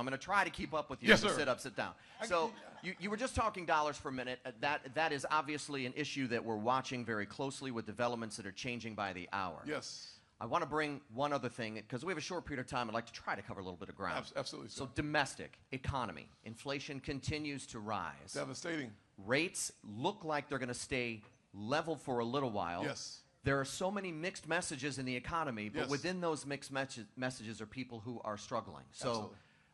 I'm going to try to keep up with you. Yes, sir. Sit up, sit down. So you were just talking dollars for a minute. That is obviously an issue that we're watching very closely with developments that are changing by the hour. Yes. I want to bring one other thing, because we have a short period of time. I'd like to try to cover a little bit of ground. Absolutely. So domestic economy, inflation continues to rise. Devastating. Rates look like they're going to stay level for a little while. Yes. There are so many mixed messages in the economy, but Yes. within those mixed messages are people who are struggling. So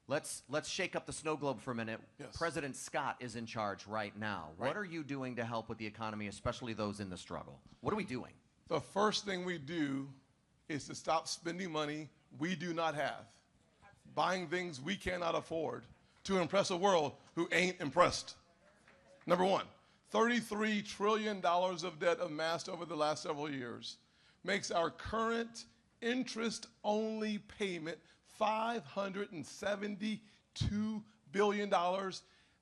Absolutely. let's shake up the snow globe for a minute. Yes. President Scott is in charge right now. Right. What are you doing to help with the economy, especially those in the struggle? What are we doing? The first thing we do is to stop spending money we do not have, buying things we cannot afford to impress a world who ain't impressed. Number one, $33 trillion of debt amassed over the last several years makes our current interest-only payment $572 billion,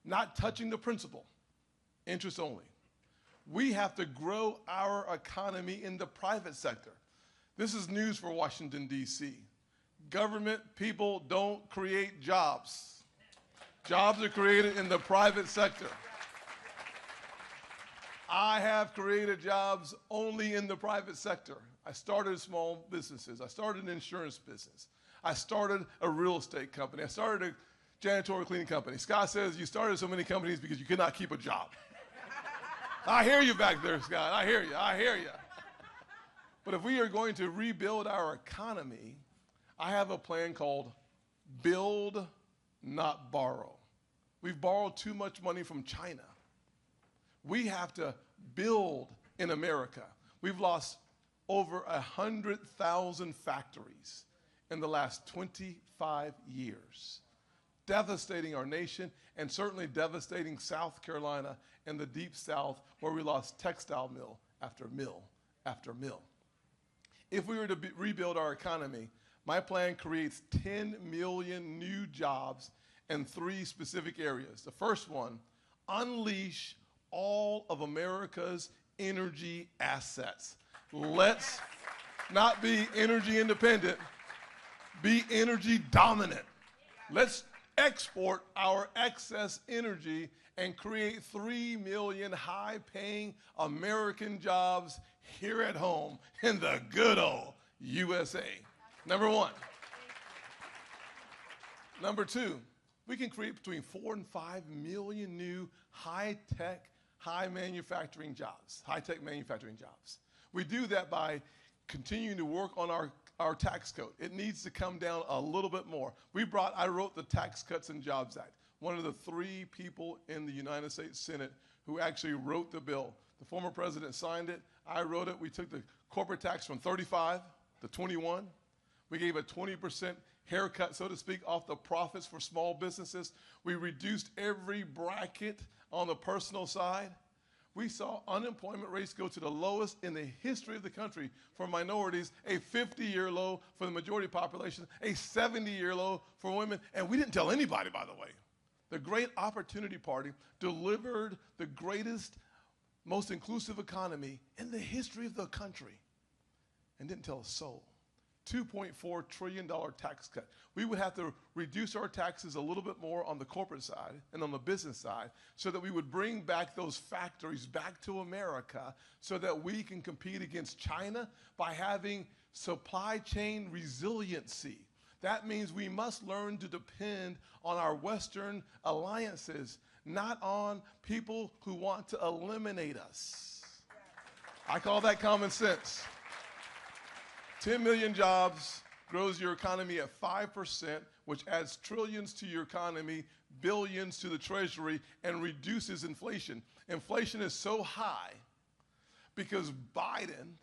not touching the principal, interest only. We have to grow our economy in the private sector. This is news for Washington, D.C. Government people don't create jobs. Jobs are created in the private sector. I have created jobs only in the private sector. I started small businesses. I started an insurance business. I started a real estate company. I started a janitorial cleaning company. Scott says you started so many companies because you could not keep a job. I hear you back there, Scott. I hear you. I hear you. But if we are going to rebuild our economy, I have a plan called Build, Not Borrow. We've borrowed too much money from China. We have to build in America. We've lost over 100,000 factories in the last 25 years, devastating our nation and certainly devastating South Carolina and the Deep South, where we lost textile mill after mill after mill. If we were to rebuild our economy, my plan creates 10 million new jobs in 3 specific areas. The first one, unleash all of America's energy assets. Let's not be energy independent, be energy dominant. Let's export our excess energy and create 3 million high-paying American jobs here at home in the good old USA. Number one. Number two, we can create between 4 and 5 million new high-tech, high-tech manufacturing jobs. We do that by continuing to work on our tax code. It needs to come down a little bit more. I wrote the Tax Cuts and Jobs Act, one of the 3 people in the United States Senate who actually wrote the bill. The former president signed it. I wrote it. We took the corporate tax from 35 to 21. We gave a 20% haircut, so to speak, off the profits for small businesses. We reduced every bracket on the personal side. We saw unemployment rates go to the lowest in the history of the country for minorities, a 50-year low for the majority population, a 70-year low for women, and we didn't tell anybody, by the way. The Great Opportunity Party delivered the greatest, most inclusive economy in the history of the country and didn't tell a soul. $2.4 trillion tax cut. We would have to reduce our taxes a little bit more on the corporate side and on the business side so that we would bring back those factories back to America so that we can compete against China by having supply chain resiliency. That means we must learn to depend on our Western alliances, not on people who want to eliminate us. I call that common sense. 10 million jobs grows your economy at 5%, which adds trillions to your economy, billions to the Treasury, and reduces inflation. Inflation is so high because Biden,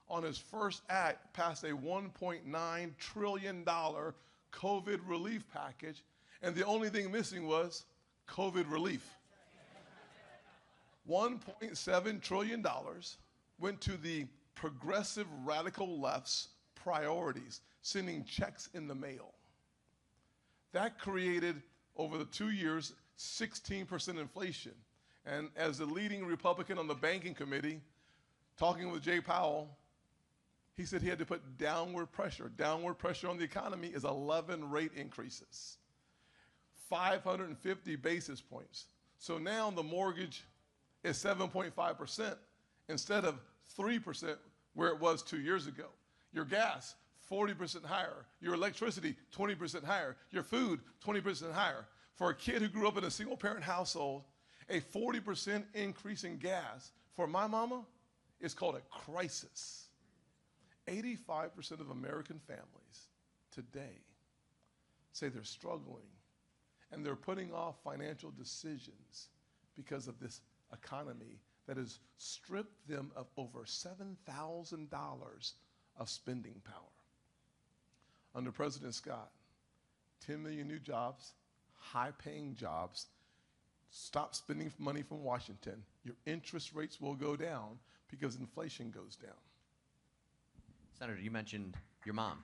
on his first act, passed a $1.9 trillion COVID relief package, and the only thing missing was COVID relief. $1.7 trillion went to the progressive radical left's priorities, sending checks in the mail. That created, over the 2 years, 16% inflation. And as the leading Republican on the banking committee, talking with Jay Powell, he said he had to put downward pressure. Downward pressure on the economy is 11 rate increases. 550 basis points. So now the mortgage is 7.5% instead of 3% where it was 2 years ago. Your gas, 40% higher. Your electricity, 20% higher. Your food, 20% higher. For a kid who grew up in a single-parent household, a 40% increase in gas for my mama is called a crisis. 85% of American families today say they're struggling and they're putting off financial decisions because of this economy that has stripped them of over $7,000 of spending power. Under President Scott, 10 million new jobs, high-paying jobs. Stop spending money from Washington. Your interest rates will go down because inflation goes down. Senator, you mentioned your mom.